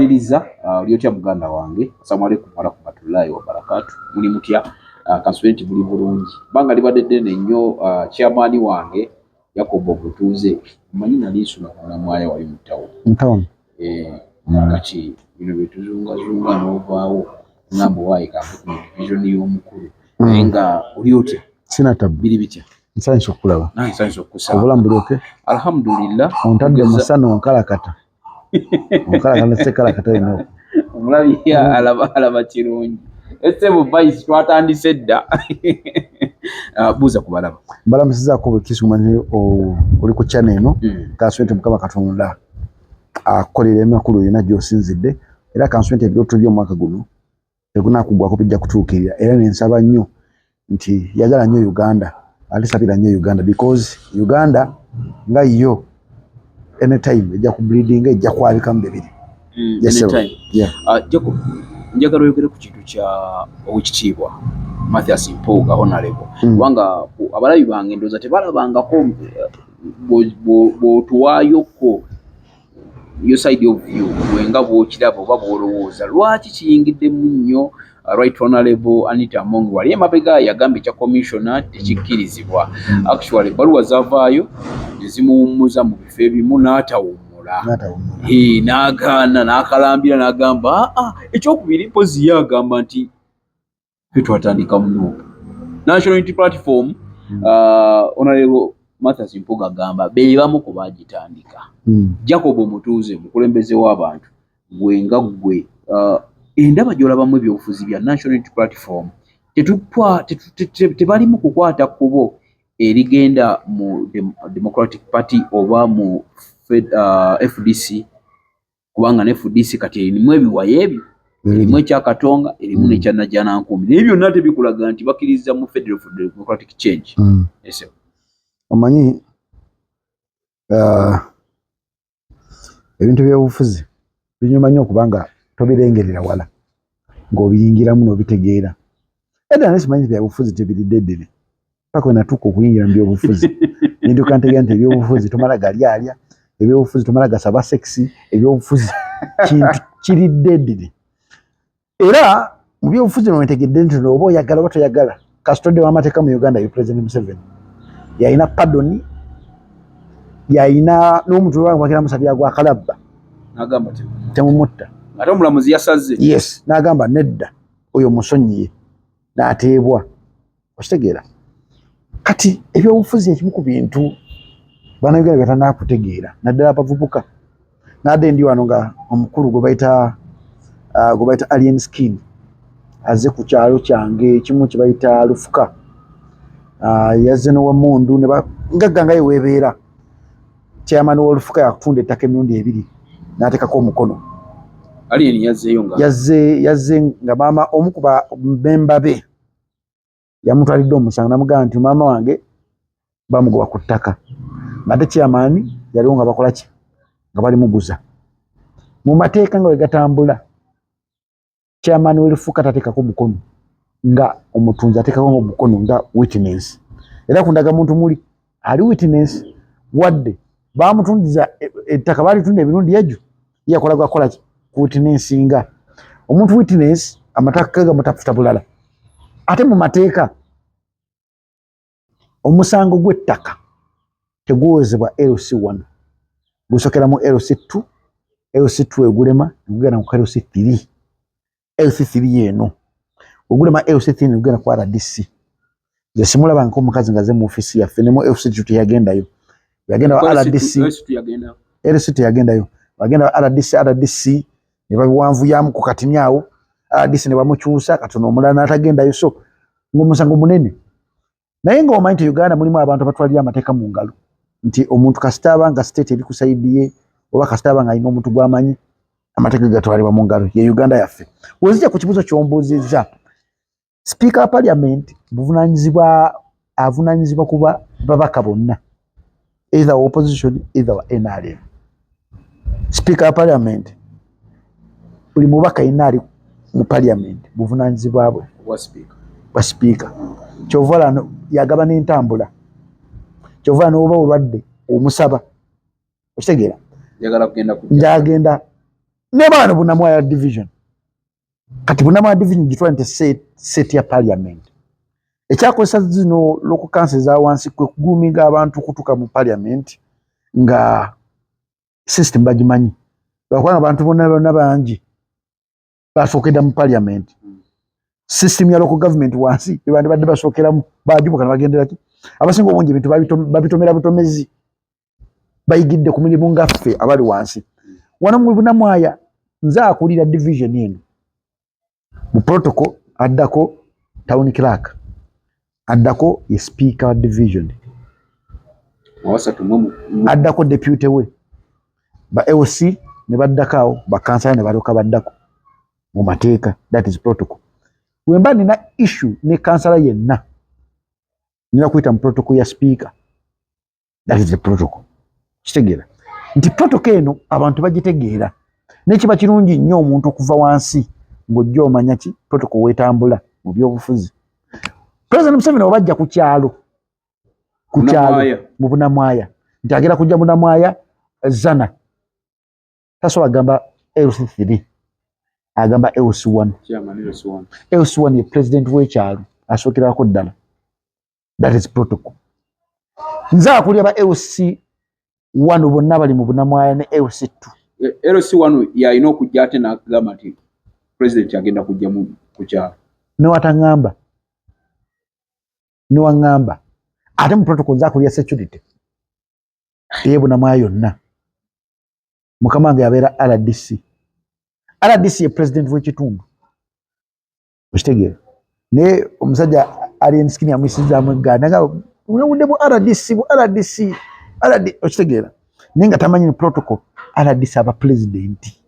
Nkumaliriza lyotya muganda wange. Assalamu alaikum warahmatullahi wabarakatuh. Muli mutya? Kansulenti muli bulungi. Banga libadde ddene nnyo chairman wange Yakobo Butuuze. Mmanyi nali nsula na mwaya wali mutawo. Kati bino bituzunga n'ovaawo ng'ambo waayi kampu division y'omukulu. Naye nga oli otya? Sina tabu. Biri bitya? Nsanyusa okulaba. Nsanyusa okusaba. Obulamu buloke? Alhamdulillah. Ontadde musana onkalakata. Onkalakata sekalakata ino. Omulabi alaba kirungi. Essebo vice twatandise dda. Buuza ku balaba. Balamusizaako bwe kisumanyi oli ku channel eno. Kansulenti Mukama Katonda akolera emakulu yonna gy'osinzidde. Era kansulenti ebirooto by'omwaka guno tegunaakugwako bijja kutuukirira. Era nensaba nnyo nti yagala nnyo Uganda. Alisabira nnyo Uganda because Uganda nga yo anytime ejja ku breeding ejja kwabikamu bibiri. Anytime. Jacob, njagala oyogere ku kintu kya owekitiibwa Mathias Mpuuga Honorable. Kubanga abalabi bange ndowooza tebalabangako bw'otuwaayoko yo side of view wenga bw'okiraba oba bw'olowooza. Lwaki kiyingiddemu nnyo Right Honorable Anita Among wali emabega yagambye kya commissioner tekikkirizibwa. Actually baluwa zavaayo ezimuwummuza mu bifo ebimu n'atawummula. N'agaana n'akalambira n'agamba ekyokubiri mpozi ye agamba nti ffe twatandika muno. National Unity Platform Honorable Mathias Mpuuga agamba be bamu ku baagitandika. Jacob Mutuuze mukulembeze w'abantu gwenga gwe endaba gy'olabamu ebyobufuzi bya National Unity Platform tebalimu kukwata kubo erigenda mu Democratic Party oba mu FDC kubanga ne FDC kati erimu ebiwaye ebyo erimu ekyakatonga erimu n'ekya Najjanankumbi naye byonna tebikulaga nti bakkiriza mu Federal for Democratic Change. Omanyi ebintu by'obufuzi binyuma nnyo kubanga tobirengerera wala ng'obiyingiramu n'obitegeera. Edda nesimanyi byabufuzi tebiriddeddene paka we natuuka okuyingira mu byobufuzi ninduka ntegeera nti ebyobufuzi tomala galyalya, ebyobufuzi tomala gasaba sexy, ebyobufuzi kintu kiriddeddene. Era mu byobufuzi nowetegedde nti oba oyagala oba toyagala kasitodde w'amateeka mu Uganda ye President Museveni yalina pardon, yalina n'omuntu lwakira musabya gwa kalabba n'agamba temumutta. Ate omulamuzi yasaze. Yes, n'agamba nedda oyo musonyiye n'ateebwa. Okitegeera kati ebyobufuzi ekimu ku bintu bannayuganda byebatannaakutegeera naddala abavubuka nadde ndi wano nga omukulu gwe bayita Alien Skin azze ku kyalo kyange ekimu kye bayita Lufuka. Yazze n'owamundu ne ngagga nga ye weebeera chairman w'Olufuka yakutunda ettaka emirundi 2 n'ateekako omukono. Alien yazzeeyo nga yazze nga maama omu ku bamemba be yamutwalidde omusango namugamba nti maama wange bamugoba ku ttaka ng'ate chairman yaliwo nga bakola ki nga balimuguza. Mu mateeka nga we gatambula chairman w'Olufuka tateekako mukono nga omutunzi ateekako omukono nga witness. Era ku ndagamuntu muli ali witness wadde bamutundiza ettaka balitunda emirundi ejo yakola gakola ku witness nga omuntu witness amataka gamutafuta bulala. Ate mu mateeka omusango gw'ettaka teguwozebwa LC1 gusokera mu LC2, LC2 egulema ngugenda ku LC3, LC3 yeno ogulema LC3 ngugenda ku RDC. Nze simulaba nk'omukazi ngaze mu ofisi yaffe ne mu LC2 teyagendayo. Yagenda wa RDC, LC2 yagendayo. Bagenda wa RDC ne babiwanvu yamu ku katimyawo RDC ne bamukyusa katono omulala n'atagendayo. So ng'omusango munene. Naye ng'omanyi nti Uganda mulimu abantu abatwalira amateeka mu ngalo nti omuntu kasitaba nga state eri ku side ye oba kasitaba nga alina omuntu gw'amanyi amateeka gatwalibwa mu ngalo ye Uganda yaffe. Wezija ku kibuuzo ky'ombuuzizza Speaker of Parliament avunaanyizibwa kuba babaka bonna either opposition either NRM. Speaker of Parliament buli mubaka inaali mu Parliament buvunaanyizibwa bwe bwa speaker. Kyovala yagaba n'entambula kyovala n'oba olwadde omusaba okitegeera njagala kugenda njagenda ne bano Bunamwaya division kati Bunamwaya division gitwala nti set ya parliament ekyakozesa zino local council za wansi kwe kuguminga abantu kutuka mu parliament nga system bagimanyi bakwana abantu bonna bangi basokeda mu parliament system ya local government wansi ebandi badde basokeramu bajubuka bagendera ki abasinga obungi bintu babitomera butomezi bayigidde ku mirimu ngaffe abali wansi wana mu Bunamwaya nza akulira division eno mu protocol addako town clerk addako ye speaker wa division addako deputy we ba LC ne baddakao ba kansala ne baloka baddako mu mateeka that is protocol wemba nina issue ne kansala yenna nina kuita mu protocol ya speaker that is the protocol kitegeera nti protocol eno abantu bagitegeera nekiba kirungi nnyo omuntu okuva wansi ng'ojja omanya ki protocol wetambula mu byobufuzi President Museveni obajja ku kyalo mu Bunamwaya nti agera kujja Bunamwaya zana taso agamba LC3 agamba LC1 LC1 ye president w'ekyalo asookirako ddala that is protocol nza akulira ba LC1 bonna bali mu Bunamwaya ne LC2 LC1 yalina okujja ate n'agamba nti president agenda kujja ku kyalo newatangamba niwangamba ate mu protocol nza akulira security ye Bunamwaya yonna mukama wange yabeera RDC ye president w'ekitundu okitegeera naye omusajja alien skin amuyisizaamu egganda nga unawudde bu RDC okitegeera naye nga tamanyi ni protocol RDC aba president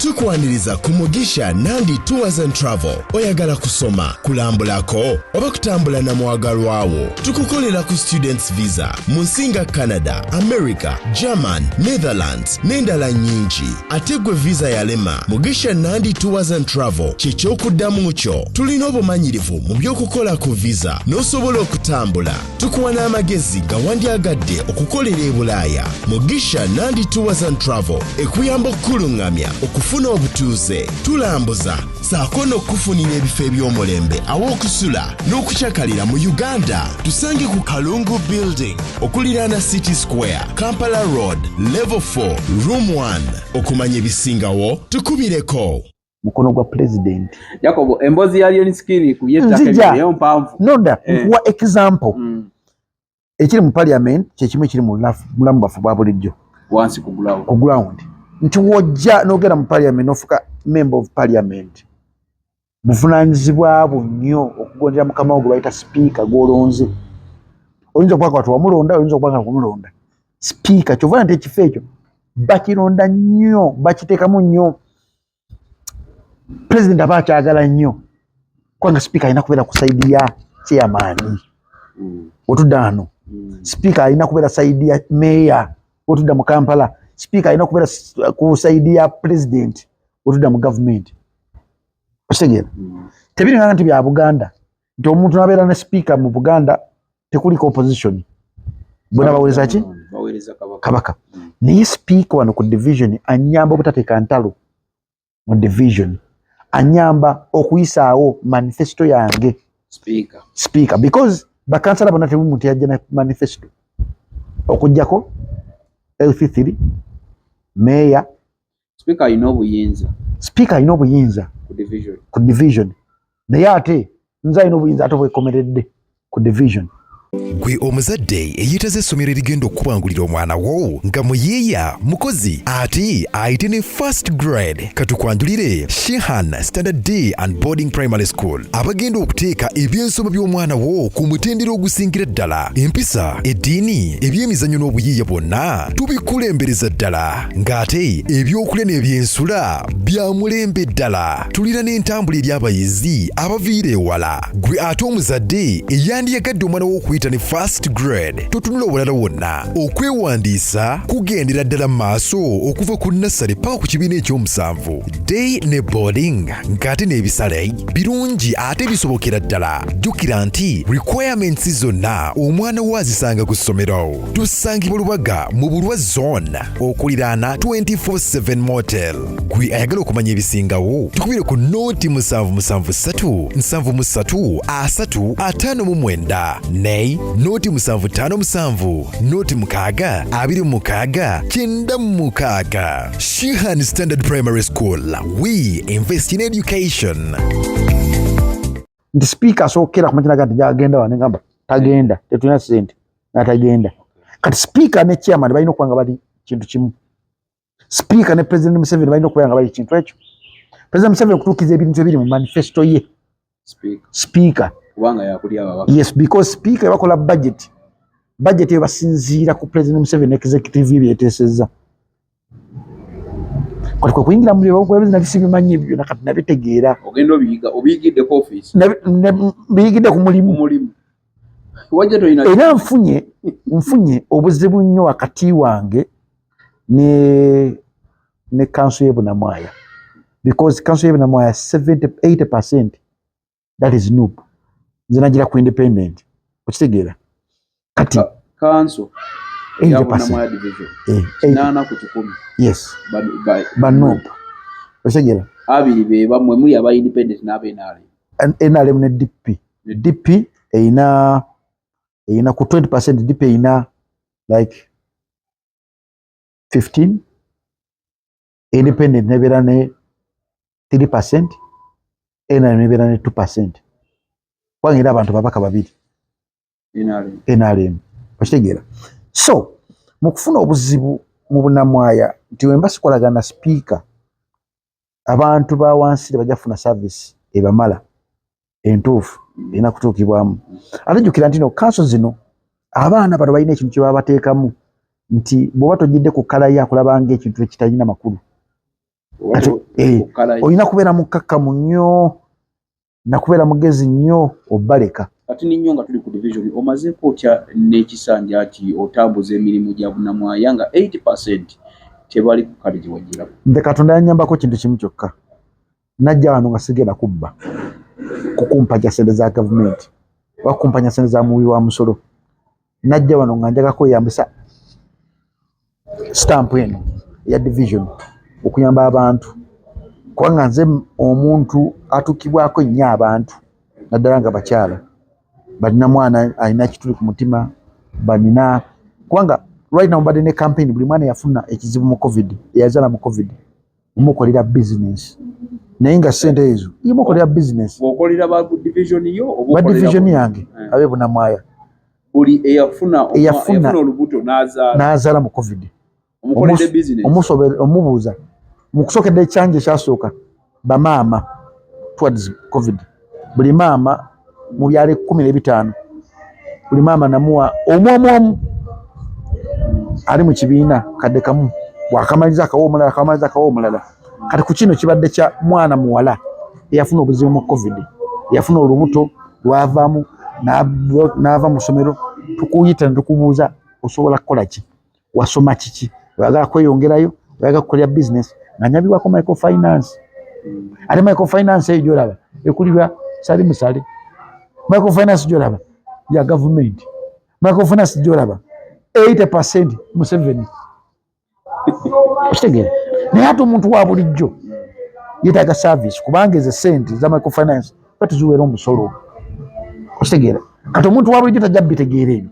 tukwaniriza ku Mugisha Nandi Tours and Travel. Oyagala kusoma, kulambulako oba kutambula na mwagalwawo, tukukolera ku students visa mu nsinga Canada, America, German, Netherlands n'endala nyingi. Ate gwe visa yalema, Mugisha Nandi Tours and Travel ky'ekyokuddamu kyo. Tulina obumanyirivu mu by'okukola ku visa n'osobola okutambula. Tukuwa n'amagezi nga wandyagadde okukolera e Bulaaya. Mugisha Nandi Tours and Travel ekuyamba okkulungamya okufuna obutuuze, tulambuza saako n'okufunira ebifo eby'omulembe aw'okusula n'okukyakalira mu Uganda. Tusange ku Kalungu Building okuliraana City Square, Kampala Road, Level 4, Room 1. Okumanya ebisingawo tukubireko. Mukono gwa president Jacob embozi ya Lion Skin ku yettaka eyo mpanvu nonda nkuwa example ekiri mu parliament kyekimwe kiri mu mulamu bafu bwa bulijjo wansi ku ground nti wojja n'ogera mu parliament n'ofuka member of parliament buvunaanyizibwa nnyo okugonjera mukama wo gwe bayita speaker gw'olonze. Oyinza okubanga watu wamulonda, oyinza okubanga kumulonda speaker kyova nti ekifo ekyo bakironda nnyo bakiteekamu nnyo president aba akyagala nnyo kubanga speaker alina kubeera ku saidi ya chairman otudda wano speaker alina kubeera saidi ya mayor otudda mu Kampala speaker alina kubeera ku saidi ya president otudda mu government otegera tebiringana nti bya Buganda nti omuntu nabeera ne speaker mu Buganda tekuliko opposition bona baweereza ki kabaka naye speaker wano ku division anyamba obutateeka ntalo mu division anyamba okuyisaawo manifesto yange speaker because bakansala bonna tebu muntu yajja na manifesto okujjako LC3 mayor speaker alina obuyinza ku division naye ate nze alina obuyinza ate bwekomeredde ku division. Gwe omuzadde eyitaze essomero erigenda okubangulira omwana wo nga muyiiya mukozi ate ayite ne first grade katukwanjulire Shehan Standard Day and Boarding Primary School abagenda okuteeka ebyensoma by'omwana wo ku mutendera ogusingira ddala empisa eddiini ebyemizannyo n'obuyiiya bwonna tubikulembereza ddala ng'ate ebyokulya n'ebyensula bya mulembe ddala tulina n'entambula eri abayizi abaviira ewala gwe ate omuzadde eyandiyagadde omwana wo tuyita ne first grade totunula obulala wonna okwewandiisa kugendera ddala maaso okuva ku nassale paka ku kibiina ekyomusanvu day ne boarding ng'ate n'ebisale birungi ate bisobokera ddala jjukira nti requirements zonna omwana wo azisanga ku ssomero tusangibwa Lubaga mu Bulwa zone okuliraana 24/7 motel gwe ayagala okumanya ebisingawo tukubire ku noti 773 73 359 ne noti 757 noti 6 26 96 Shihan Standard Primary School. We invest in education. Nti speaker asokera ku makina gati agenda wanengamba tagenda tetuna sente natagenda kati speaker ne chairman balina okwanga bali kintu kimu speaker ne president Museveni balina okwanga bali kintu ekyo president Museveni kutukiza ebintu ebiri mu manifesto ye speaker kubanga yakulya ababaka yes because speaker bakola budget ebasinziira ku president Museveni executive byeteseza kwa kuingira muri bako na bisibimanyi byo nakati nabitegeera ogendo obiyigidde ku office biyigidde ku mulimu wajja toyina era mfunye obuzibu nnyo wakati wange ne council ye Bunamwaya because council ye Bunamwaya 70-80% that is noob zinagira ku independent okitegeera kati council ya Bunamwaya division nana ku 10 yes but noob okitegeera abiri be bamwe muri aba independent n'abe NRM ne DP eina ku 20% DP eina like 15 independent nebera ne 3% NRM nebera ne 2% kwangira abantu babaka babiri NRM okitegeera so mukufuna obuzibu mu Bunamwaya nti wemba sikolagana na speaker abantu ba wansi bajafuna service ebamala entuufu ina kutuukibwamu atajukira ntino council zino abaana bano balina ekintu kye babateekamu nti bwe batojjidde ku kala ya kulabanga ekintu ekitalina makulu olina kubeera mukakkamu nnyo nakubeera mugezi nnyo obaleka ati ninyo nga tuli ku division omaze kotya n'ekisanja ati otambuza emirimu gya Bunamwaya nga 80% tebali ku kale giwagira nze Katonda yanyambako kintu kimu kyokka najja wano nga sigenda kubba kukumpanya sente za government wakumpanya sente za muwi wa musolo najja wano nga njaga kweyambisa stamp eno ya division okuyamba abantu kubanga nze omuntu atukibwako nnyo abantu naddala nga bakyala balina mwana alina kituli ku mutima balina kubanga right now mbadde ne campaign buli mwana yafuna ekizibu mu covid yazala mu covid umukolera business naye nga sente ezo imukolera business okolera ba division yo ba division yange abe Bunamwaya buli eyafuna olubuto nazala mu covid umukolera business omubuuza mu kusokedde ekyanje kyasooka bamaama towards covid buli maama mu byale 15 buli maama namuwa omwomu ali mu kibiina kadde kamu wakamaliza akawo omulala kati ku kino kibadde kya mwana muwala eyafuna obuzibu mu covid yafuna olubuto lwavaamu n'ava mu ssomero tukuyita ne tukubuuza osobola kukola ki wasoma kiki oyagala kweyongerayo oyagala kukolera business nga nyabibwako microfinance ate microfinance eyo gyolaba ekulirwa sali musale microfinance gyolaba ya government microfinance gyolaba 80% Museveni okitegeera naye ate omuntu wa bulijjo yeetaaga service kubanga ezo sente za microfinance batuziweera omusolo okitegeera kati omuntu wa bulijjo tajja bitegeera ebyo